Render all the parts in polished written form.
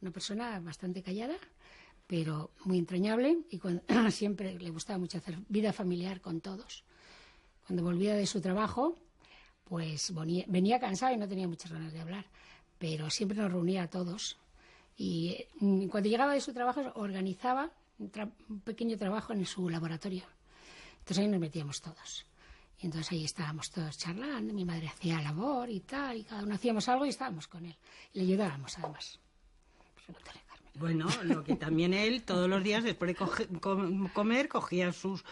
una persona bastante callada, pero muy entrañable, y siempre le gustaba mucho hacer vida familiar con todos. Cuando volvía de su trabajo, pues venía cansado y no tenía muchas ganas de hablar, pero siempre nos reunía a todos. Y cuando llegaba de su trabajo organizaba un pequeño trabajo en su laboratorio. Entonces ahí nos metíamos todos. Y entonces ahí estábamos todos charlando, mi madre hacía labor y tal, y cada uno hacíamos algo y estábamos con él. Y le ayudábamos además. Pregúntale, Carmen. Bueno, lo que también él todos los días después de comer cogía sus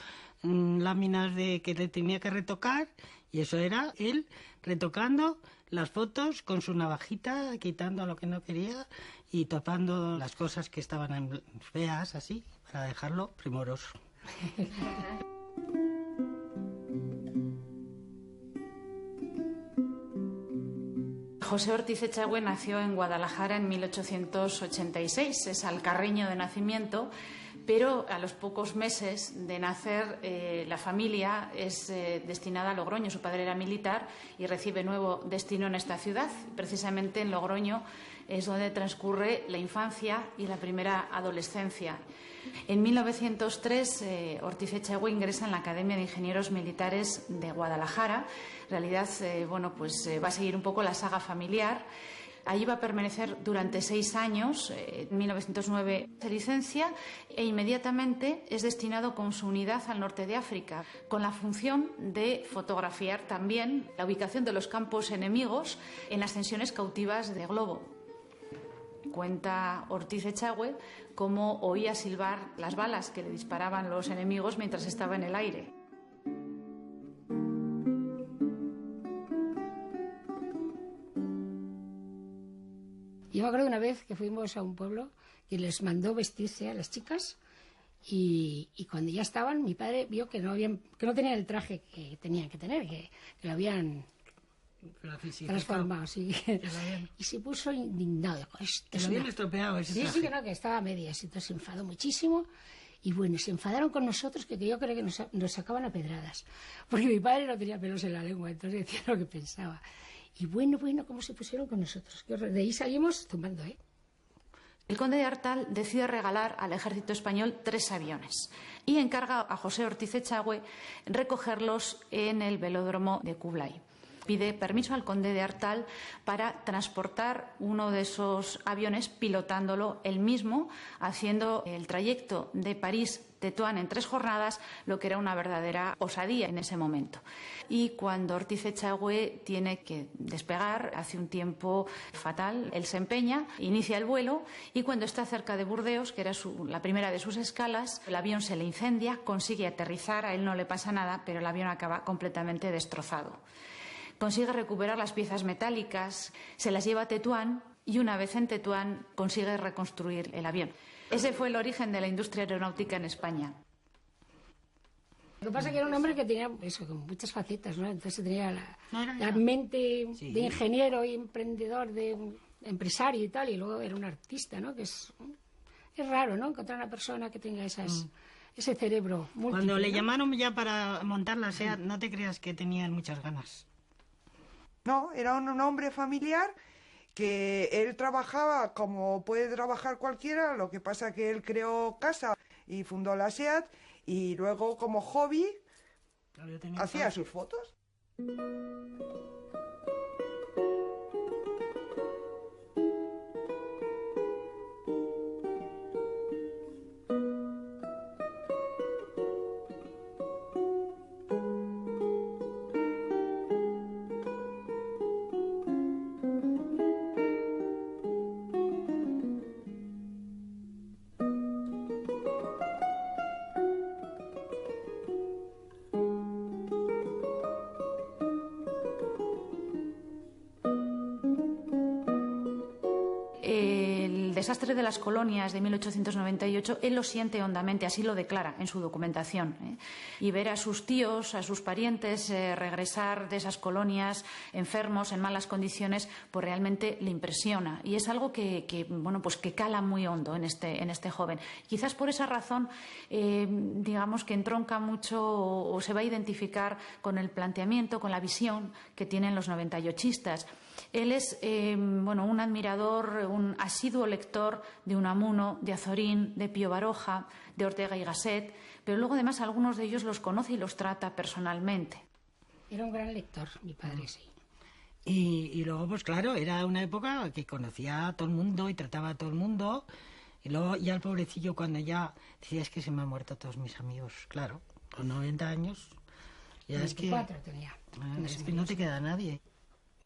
láminas que le tenía que retocar, y eso era él retocando las fotos con su navajita, quitando lo que no quería y tapando las cosas que estaban feas, así, para dejarlo primoroso. José Ortiz Echagüe nació en Guadalajara en 1886, es alcarreño de nacimiento, pero a los pocos meses de nacer la familia es destinada a Logroño. Su padre era militar y recibe nuevo destino en esta ciudad. Precisamente en Logroño es donde transcurre la infancia y la primera adolescencia. En 1903 Ortiz Echagüe ingresa en la Academia de Ingenieros Militares de Guadalajara. En realidad va a seguir un poco la saga familiar. Allí va a permanecer durante 6 años. En 1909 se licencia e inmediatamente es destinado con su unidad al norte de África, con la función de fotografiar también la ubicación de los campos enemigos en las tensiones cautivas de Globo. Cuenta Ortiz Echagüe cómo oía silbar las balas que le disparaban los enemigos mientras estaba en el aire. Yo me acuerdo una vez que fuimos a un pueblo que les mandó vestirse a las chicas, y cuando ya estaban, mi padre vio que no tenían el traje que tenían que tener, que lo habían transformado, sí. Y se puso indignado. Lo habían estropeado ese traje. Sí, que estaba a medias. Entonces se enfadó muchísimo. Y bueno, se enfadaron con nosotros, que yo creo que nos sacaban a pedradas. Porque mi padre no tenía pelos en la lengua, entonces decía lo que pensaba. Y bueno, cómo se pusieron con nosotros. De ahí salimos zumbando, ¿eh? El conde de Artal decide regalar al ejército español 3 aviones y encarga a José Ortiz Echagüe recogerlos en el velódromo de Kublai. Pide permiso al conde de Artal para transportar uno de esos aviones, pilotándolo él mismo, haciendo el trayecto de París-Tetuán en 3 jornadas, lo que era una verdadera osadía en ese momento. Y cuando Ortiz Echagüe tiene que despegar, hace un tiempo fatal, él se empeña, inicia el vuelo, y cuando está cerca de Burdeos, que era la primera de sus escalas, el avión se le incendia, consigue aterrizar, a él no le pasa nada, pero el avión acaba completamente destrozado. Consigue recuperar las piezas metálicas, se las lleva a Tetuán y una vez en Tetuán consigue reconstruir el avión. Ese fue el origen de la industria aeronáutica en España. Lo que pasa es que era un hombre que tenía con muchas facetas, ¿no? Entonces tenía la mente de ingeniero y emprendedor, de empresario y tal, y luego era un artista, ¿no? Que es raro, ¿no? Encontrar una persona que tenga ese cerebro múltiple. Cuando le llamaron ya para montar la SEAT, no te creas que tenían muchas ganas. No, era un hombre familiar que él trabajaba como puede trabajar cualquiera, lo que pasa que él creó casa y fundó la SEAT, y luego como hobby hacía sus fotos. El desastre de las colonias de 1898, él lo siente hondamente, así lo declara en su documentación, ¿eh? Y ver a sus tíos, a sus parientes regresar de esas colonias enfermos, en malas condiciones, pues realmente le impresiona. Y es algo que cala muy hondo en este joven. Quizás por esa razón, digamos que entronca mucho o se va a identificar con el planteamiento, con la visión que tienen los 98istas. Él es un admirador, un asiduo lector de Unamuno, de Azorín, de Pío Baroja, de Ortega y Gasset, pero luego además algunos de ellos los conoce y los trata personalmente. Era un gran lector, mi padre, sí. Y luego, pues claro, era una época que conocía a todo el mundo y trataba a todo el mundo. Y luego ya el pobrecillo, cuando ya decía, es que se me han muerto todos mis amigos, claro, con 90 años, ya 24 tenía. Es que no te queda nadie.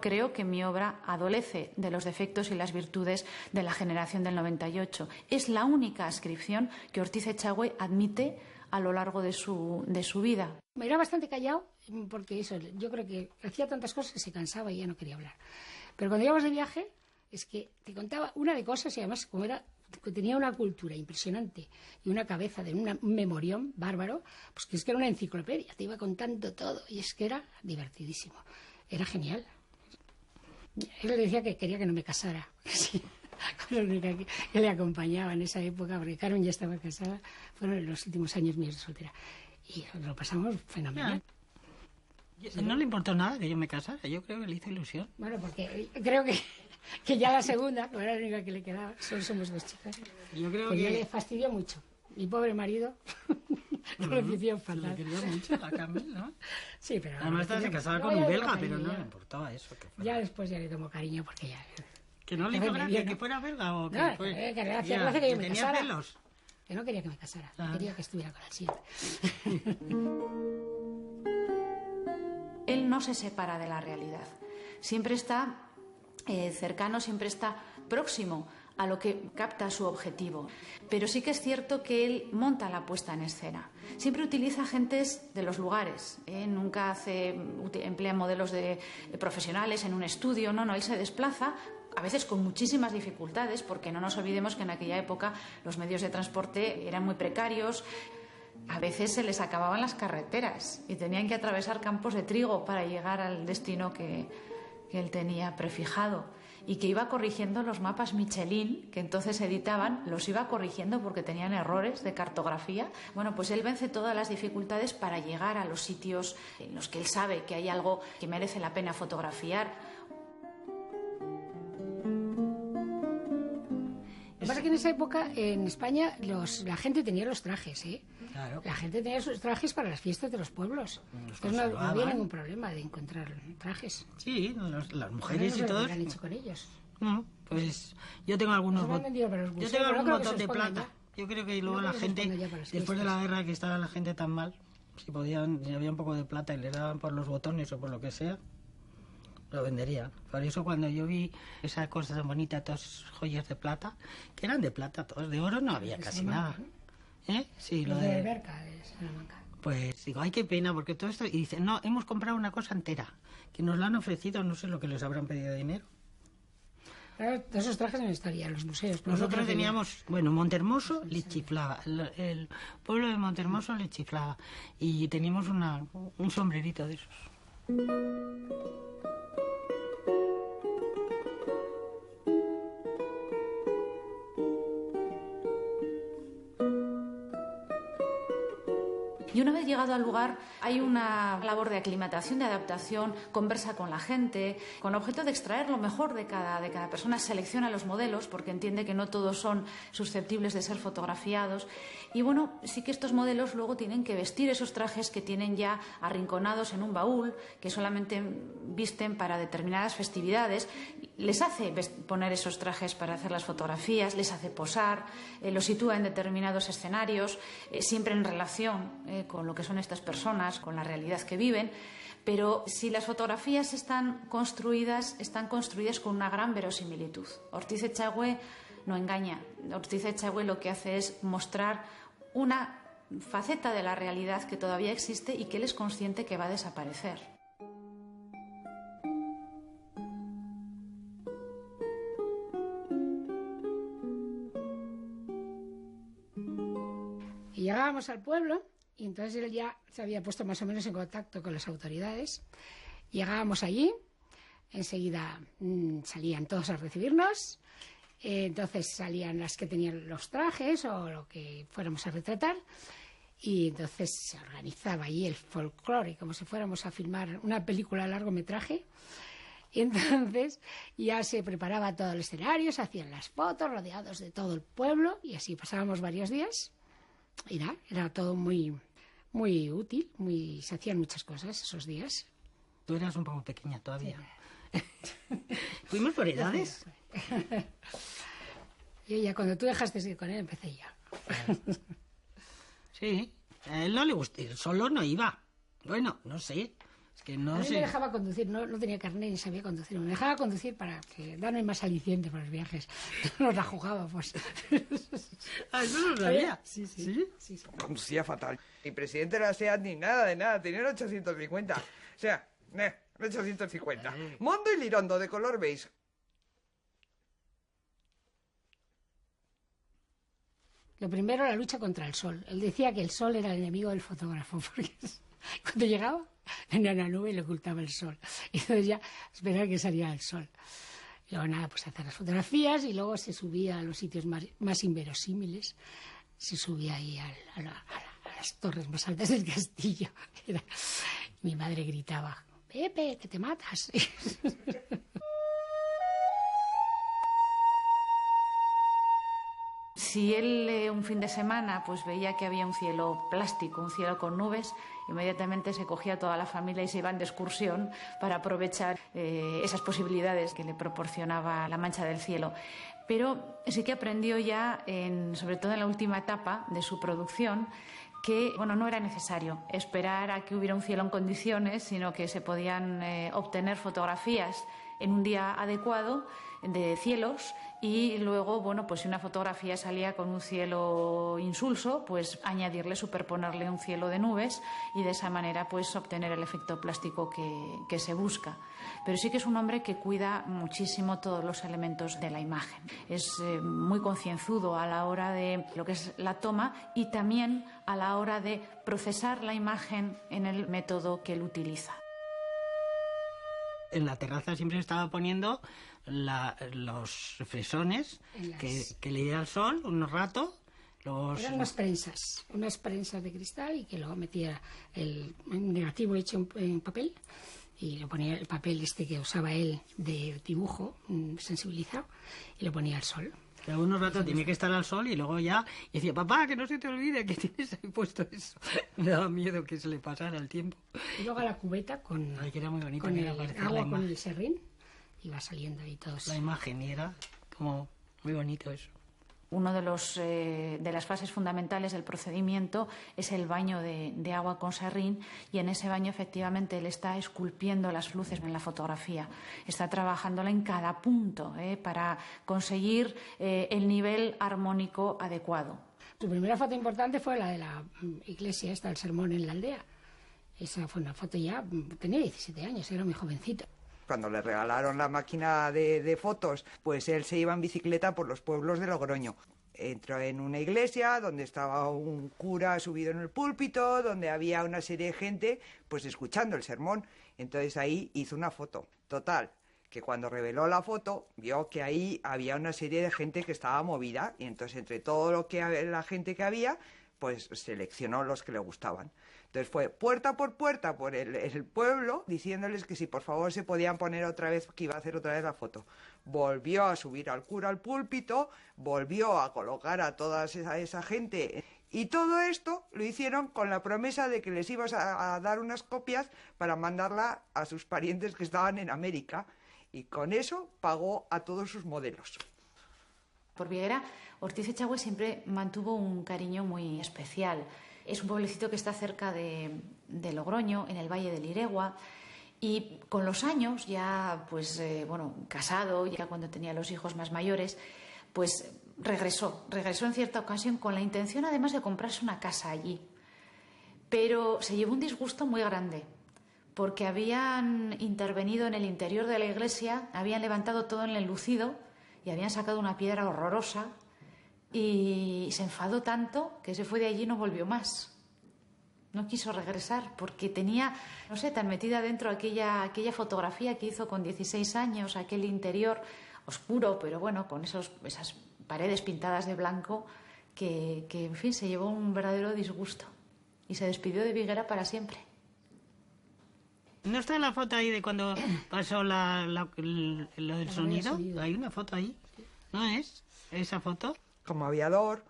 Creo que mi obra adolece de los defectos y las virtudes de la generación del 98. Es la única ascripción que Ortiz Echagüe admite a lo largo de su vida. Era bastante callado, porque eso, yo creo que hacía tantas cosas que se cansaba y ya no quería hablar. Pero cuando íbamos de viaje, es que te contaba una de cosas y además como era, que tenía una cultura impresionante y una cabeza de un memorión bárbaro, pues que es que era una enciclopedia, te iba contando todo y es que era divertidísimo, era genial. Él le decía que quería que no me casara, sí, la única que le acompañaba en esa época, porque Carmen ya estaba casada, fueron los últimos años míos de soltera. Y lo pasamos fenomenal. No le importó nada que yo me casara, yo creo que le hizo ilusión. Bueno, porque creo que ya la segunda, que era la única que le quedaba, somos dos chicas, yo creo que que le fastidió mucho. Mi pobre marido lo recibió fatal. Le quería mucho la Carmen, ¿no? Sí, pero... Además estaba se casaba con un belga, pero no le importaba eso. Que fuera. Ya después ya le tomó cariño porque ya... ¿Que no le hizo gracia que fuera belga o que no, fue? Que le hacía gracia que yo me tenía casara. celos. Que no quería que me casara, quería que estuviera con él siempre. Él no se separa de la realidad. Siempre está cercano, siempre está próximo a lo que capta su objetivo. Pero sí que es cierto que él monta la puesta en escena. Siempre utiliza gentes de los lugares, nunca emplea modelos de profesionales en un estudio, no, él se desplaza, a veces con muchísimas dificultades, porque no nos olvidemos que en aquella época los medios de transporte eran muy precarios. A veces se les acababan las carreteras y tenían que atravesar campos de trigo para llegar al destino que él tenía prefijado, y que iba corrigiendo los mapas Michelin que entonces editaban, los iba corrigiendo porque tenían errores de cartografía. Bueno, pues él vence todas las dificultades para llegar a los sitios en los que él sabe que hay algo que merece la pena fotografiar. Lo que pasa es que en esa época, en España, la gente tenía los trajes, ¿eh? Claro. La gente tenía sus trajes para las fiestas de los pueblos. Entonces no había ningún problema de encontrar trajes. Sí, las mujeres y todos. todos. ¿Qué han hecho con ellos? Pues yo tengo algunos yo tengo algún botón de plata. Yo creo que luego la gente, después de la guerra, que estaba la gente tan mal, si había un poco de plata y le daban por los botones o por lo que sea, lo vendería. Por eso cuando yo vi esa cosa tan bonita, todas joyas de plata, que eran de plata, todos de oro no había casi nada. Sí, lo de Berca, de Salamanca. Pues digo, ay, qué pena, porque todo esto... Y dicen, no, hemos comprado una cosa entera, que nos la han ofrecido, no sé lo que les habrán pedido de dinero. Claro, todos esos trajes no estarían en los museos. Nosotros teníamos, Montehermoso le chiflaba, el pueblo de Montehermoso le chiflaba, y teníamos un sombrerito de esos. Y una vez llegado al lugar hay una labor de aclimatación, de adaptación, conversa con la gente, con objeto de extraer lo mejor de cada persona, selecciona los modelos porque entiende que no todos son susceptibles de ser fotografiados. Y bueno, sí que estos modelos luego tienen que vestir esos trajes que tienen ya arrinconados en un baúl, que solamente visten para determinadas festividades. Les hace poner esos trajes para hacer las fotografías, les hace posar, los sitúa en determinados escenarios, siempre en relación con lo que son estas personas, con la realidad que viven. Pero si las fotografías están construidas con una gran verosimilitud. Ortiz Echagüe no engaña. Ortiz Echagüe lo que hace es mostrar una faceta de la realidad que todavía existe y que él es consciente que va a desaparecer. Y llegábamos al pueblo y entonces él ya se había puesto más o menos en contacto con las autoridades. Llegábamos allí, enseguida salían todos a recibirnos, entonces salían las que tenían los trajes o lo que fuéramos a retratar, y entonces se organizaba allí el folclore como si fuéramos a filmar una película a largometraje. Y entonces ya se preparaba todo el escenario, se hacían las fotos rodeados de todo el pueblo y así pasábamos varios días. Y nada, era todo muy, muy útil, se hacían muchas cosas esos días. Tú eras un poco pequeña todavía. Sí. Fuimos por edades. Yo ya cuando tú dejaste de ir con él empecé ya. Sí, a él no le gustó, solo no iba. Bueno, no sé. Es que no a mí sé. me dejaba conducir, no tenía carnet ni sabía conducir. Me dejaba conducir para darme más aliciente para los viajes. Nos la jugábamos. Ah, eso no lo sabía. Sí. Conducía fatal. Ni presidente de la SEAT ni nada de nada. Tenía el 850. O sea, 850. Mondo y Lirondo de color beige. Lo primero, la lucha contra el sol. Él decía que el sol era el enemigo del fotógrafo, porque cuando llegaba venía una nube y le ocultaba el sol. Y entonces ya esperar que saliera el sol. Y luego nada, pues hacer las fotografías y luego se subía a los sitios más inverosímiles. Se subía ahí a las torres más altas del castillo. Mi madre gritaba, Pepe, que te matas. Si él un fin de semana pues veía que había un cielo plástico, un cielo con nubes, inmediatamente se cogía toda la familia y se iban de excursión para aprovechar esas posibilidades que le proporcionaba la mancha del cielo. Pero sí que aprendió ya, sobre todo en la última etapa de su producción, que no era necesario esperar a que hubiera un cielo en condiciones, sino que se podían obtener fotografías en un día adecuado de cielos y luego, pues si una fotografía salía con un cielo insulso, pues añadirle, superponerle un cielo de nubes y de esa manera pues obtener el efecto plástico que se busca. Pero sí que es un hombre que cuida muchísimo todos los elementos de la imagen. Es muy concienzudo a la hora de lo que es la toma y también a la hora de procesar la imagen en el método que él utiliza. En la terraza siempre estaba poniendo los fresones que le diera el sol unos ratos. Eran unas prensas de cristal y que luego metía el negativo hecho en papel y le ponía el papel que usaba él de dibujo sensibilizado y le ponía al sol. Pero unos ratos tenía que estar al sol y luego ya y decía, papá, que no se te olvide que tienes ahí puesto eso. Me daba miedo que se le pasara el tiempo. Y luego a la cubeta Ay, que era muy bonito, con el agua, con el serrín, iba saliendo ahí todo. La imagen, y era como muy bonito eso. Uno de las fases fundamentales del procedimiento es el baño de agua con serrín y en ese baño efectivamente él está esculpiendo las luces en la fotografía, está trabajándola en cada punto para conseguir el nivel armónico adecuado. Su primera foto importante fue la de la iglesia el sermón en la aldea. Esa fue una foto tenía 17 años, era muy jovencito. Cuando le regalaron la máquina de fotos, pues él se iba en bicicleta por los pueblos de Logroño. Entró en una iglesia donde estaba un cura subido en el púlpito, donde había una serie de gente pues escuchando el sermón. Entonces ahí hizo una foto. Total, que cuando reveló la foto, vio que ahí había una serie de gente que estaba movida y entonces entre todo la gente que había, pues seleccionó los que le gustaban. Entonces fue puerta por el pueblo diciéndoles que si por favor se podían poner otra vez, que iba a hacer otra vez la foto. Volvió a subir al cura al púlpito, volvió a colocar a toda esa gente. Y todo esto lo hicieron con la promesa de que les ibas a dar unas copias para mandarla a sus parientes que estaban en América. Y con eso pagó a todos sus modelos. Por Viguera, Ortiz Echagüe siempre mantuvo un cariño muy especial. Es un pueblecito que está cerca de Logroño, en el Valle del Iregua, y con los años, ya casado, ya cuando tenía los hijos más mayores, pues regresó en cierta ocasión con la intención además de comprarse una casa allí. Pero se llevó un disgusto muy grande, porque habían intervenido en el interior de la iglesia, habían levantado todo en el enlucido y habían sacado una piedra horrorosa. Y se enfadó tanto que se fue de allí y no volvió más. No quiso regresar porque tenía, tan metida dentro aquella fotografía que hizo con 16 años, aquel interior oscuro, pero con esas paredes pintadas de blanco, que en fin, se llevó un verdadero disgusto y se despidió de Viguera para siempre. ¿No está la foto ahí de cuando pasó lo del sonido? Hay una foto ahí. ¿No es esa foto? Como aviador,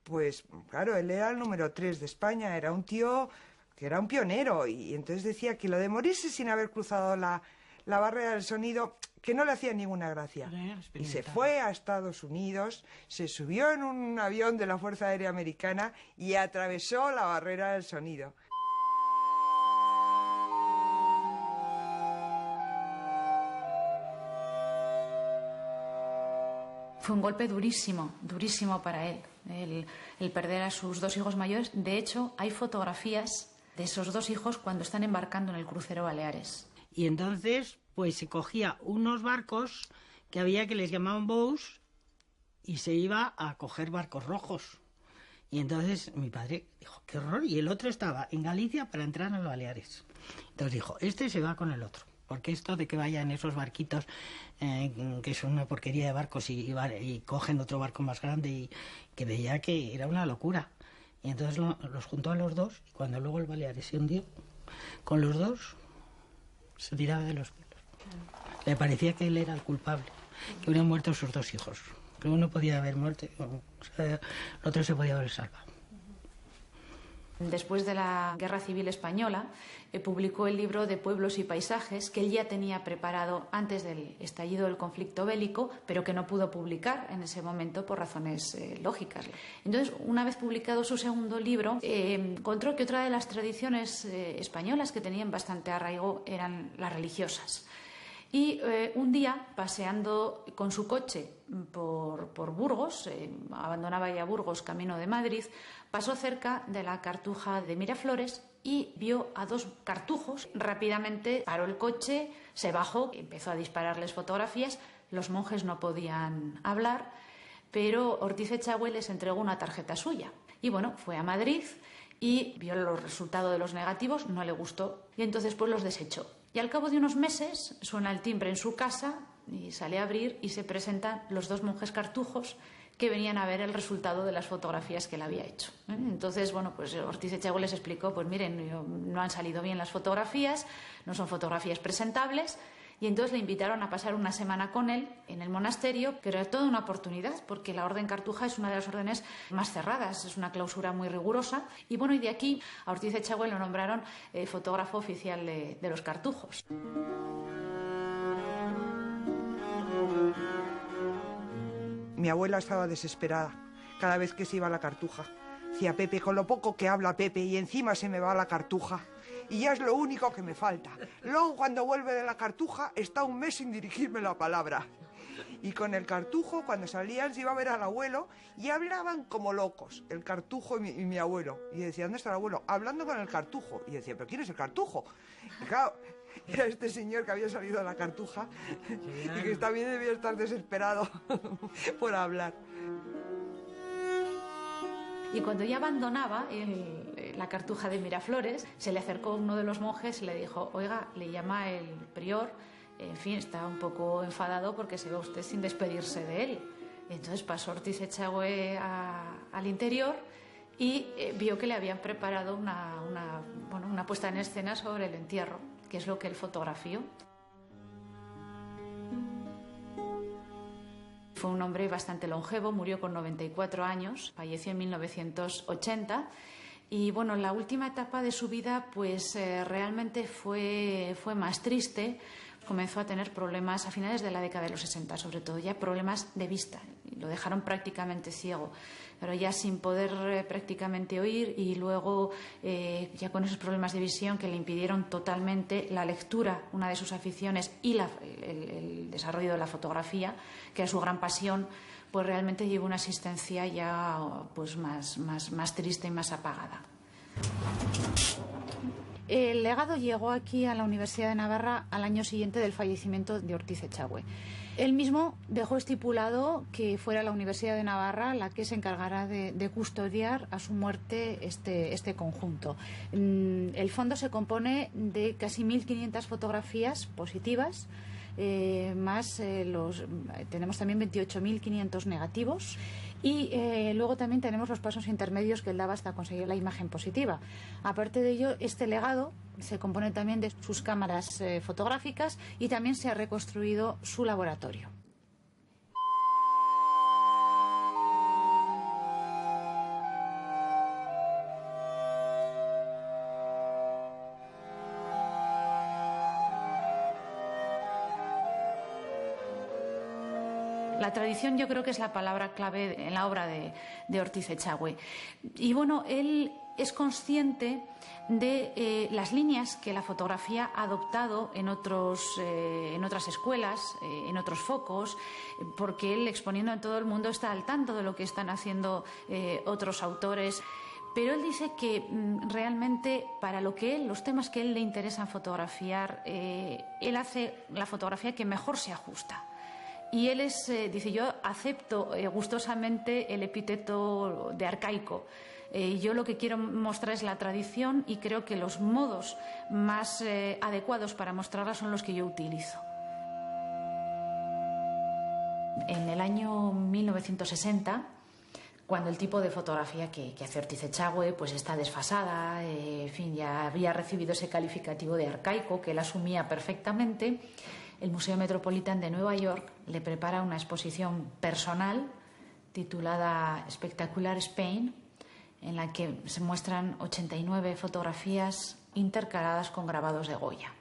pues claro, él era el número 3 de España, era un tío que era un pionero, y entonces decía que lo de morirse sin haber cruzado la barrera del sonido, que no le hacía ninguna gracia. Y se fue a Estados Unidos, se subió en un avión de la Fuerza Aérea Americana y atravesó la barrera del sonido. Fue un golpe durísimo, durísimo para él, el perder a sus 2 hijos mayores. De hecho, hay fotografías de esos 2 hijos cuando están embarcando en el crucero Baleares. Y entonces, pues se cogía unos barcos que había que les llamaban bows y se iba a coger barcos rojos. Y entonces mi padre dijo, qué horror. Y el otro estaba en Galicia para entrar a los Baleares. Entonces dijo, este se va con el otro. Porque esto de que vayan esos barquitos, que son una porquería de barcos, y cogen otro barco más grande, y que veía que era una locura. Y entonces los juntó a los 2, y cuando luego el Baleares se hundió, con los 2 se tiraba de los pelos. Le parecía que él era el culpable, que hubieran muerto sus 2 hijos. Que uno podía haber muerto, o sea, el otro se podía haber salvado. Después de la Guerra Civil Española, publicó el libro de Pueblos y Paisajes, que él ya tenía preparado antes del estallido del conflicto bélico, pero que no pudo publicar en ese momento por razones lógicas. Entonces, una vez publicado su segundo libro, encontró que otra de las tradiciones españolas que tenían bastante arraigo eran las religiosas. Y un día, paseando con su coche por Burgos, abandonaba ya Burgos camino de Madrid, pasó cerca de la Cartuja de Miraflores y vio a 2 cartujos. Rápidamente paró el coche, se bajó, empezó a dispararles fotografías. Los monjes no podían hablar, pero Ortiz Echagüe les entregó una tarjeta suya. Y bueno, fue a Madrid y vio los resultados de los negativos, no le gustó y entonces pues los desechó. Y al cabo de unos meses suena el timbre en su casa y sale a abrir y se presentan los 2 monjes cartujos que venían a ver el resultado de las fotografías que él había hecho. Entonces, bueno, pues Ortiz Echagüe les explicó, pues miren, no han salido bien las fotografías, no son fotografías presentables, y entonces le invitaron a pasar una semana con él en el monasterio, que era toda una oportunidad, porque la Orden Cartuja es una de las órdenes más cerradas, es una clausura muy rigurosa, y bueno, y de aquí a Ortiz Echagüe lo nombraron fotógrafo oficial de los cartujos. Mi abuela estaba desesperada cada vez que se iba a la Cartuja. Decía, Pepe, con lo poco que habla Pepe y encima se me va a la Cartuja. Y ya es lo único que me falta. Luego, cuando vuelve de la Cartuja, está un mes sin dirigirme la palabra. Y con el Cartujo, cuando salían, se iba a ver al abuelo y hablaban como locos, el Cartujo y mi abuelo. Y decía, ¿dónde está el abuelo? Hablando con el Cartujo. Y decía, ¿pero quién es el Cartujo? Y claro, era este señor que había salido de la Cartuja y que también debía estar desesperado por hablar. Y cuando ya abandonaba la Cartuja de Miraflores, se le acercó uno de los monjes y le dijo, oiga, le llama el prior, en fin, está un poco enfadado porque se ve usted sin despedirse de él. Entonces pasó Ortiz Echagüe al interior y vio que le habían preparado una puesta en escena sobre el entierro, que es lo que él fotografió. Fue un hombre bastante longevo, murió con 94 años, falleció en 1980 y bueno, la última etapa de su vida pues realmente fue más triste. Comenzó a tener problemas a finales de la década de los 60, sobre todo ya problemas de vista, lo dejaron prácticamente ciego, pero ya sin poder prácticamente oír y luego ya con esos problemas de visión que le impidieron totalmente la lectura, una de sus aficiones, y el desarrollo de la fotografía, que era su gran pasión, pues realmente llevó una existencia ya pues más triste y más apagada. El legado llegó aquí a la Universidad de Navarra al año siguiente del fallecimiento de Ortiz Echagüe. Él mismo dejó estipulado que fuera la Universidad de Navarra la que se encargara de custodiar a su muerte este conjunto. El fondo se compone de casi 1.500 fotografías positivas, más tenemos también 28.500 negativos. Y luego también tenemos los pasos intermedios que él daba hasta conseguir la imagen positiva. Aparte de ello, este legado Se compone también de sus cámaras fotográficas y también se ha reconstruido su laboratorio. La tradición yo creo que es la palabra clave en la obra de Ortiz Echagüe. Y bueno, él es consciente de las líneas que la fotografía ha adoptado en otras escuelas, en otros focos, porque él, exponiendo a todo el mundo, está al tanto de lo que están haciendo otros autores. Pero él dice que realmente para los temas que a él le interesan fotografiar, él hace la fotografía que mejor se ajusta. Y él dice, yo acepto gustosamente el epíteto de arcaico. Yo lo que quiero mostrar es la tradición y creo que los modos más adecuados para mostrarla son los que yo utilizo. En el año 1960, cuando el tipo de fotografía que hace Ortiz Echagüe pues está desfasada, en fin, ya había recibido ese calificativo de arcaico que él asumía perfectamente, el Museo Metropolitan de Nueva York le prepara una exposición personal titulada Spectacular Spain, en la que se muestran 89 fotografías intercaladas con grabados de Goya.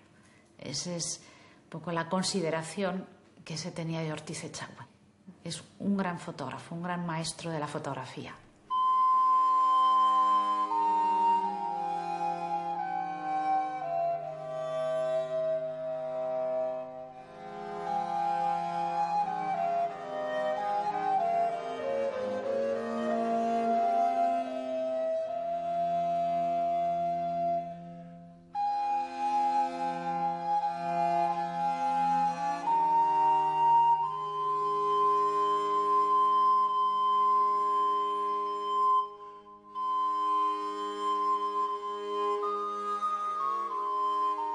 Esa es un poco la consideración que se tenía de Ortiz Echagüe. Es un gran fotógrafo, un gran maestro de la fotografía.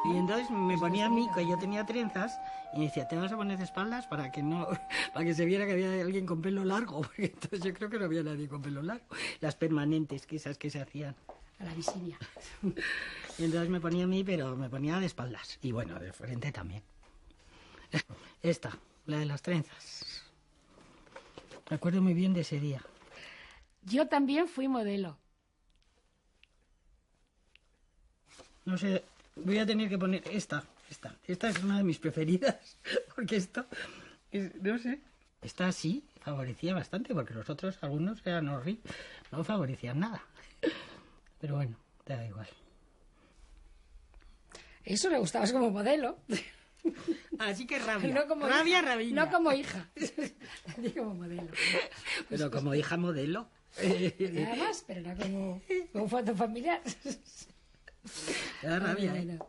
Y entonces me ponía a mí, que yo tenía trenzas, y me decía, te vas a poner de espaldas para que se viera que había alguien con pelo largo, porque entonces yo creo que no había nadie con pelo largo. Las permanentes, que esas que se hacían. A la visinia. Y entonces me ponía a mí, pero me ponía de espaldas. Y bueno, de frente también. Esta, la de las trenzas. Me acuerdo muy bien de ese día. Yo también fui modelo. No sé, voy a tener que poner esta. Esta es una de mis preferidas, porque esto, no sé, esta sí favorecía bastante, porque los otros, algunos eran horribles, no favorecían nada. Pero bueno, te da igual. Eso le gustabas como modelo. Así que rabia. No como rabia, hija, rabina. no como hija. Digo como modelo. Pero como hija modelo. Nada más, pero no como foto familiar. Te da rabia, Bueno.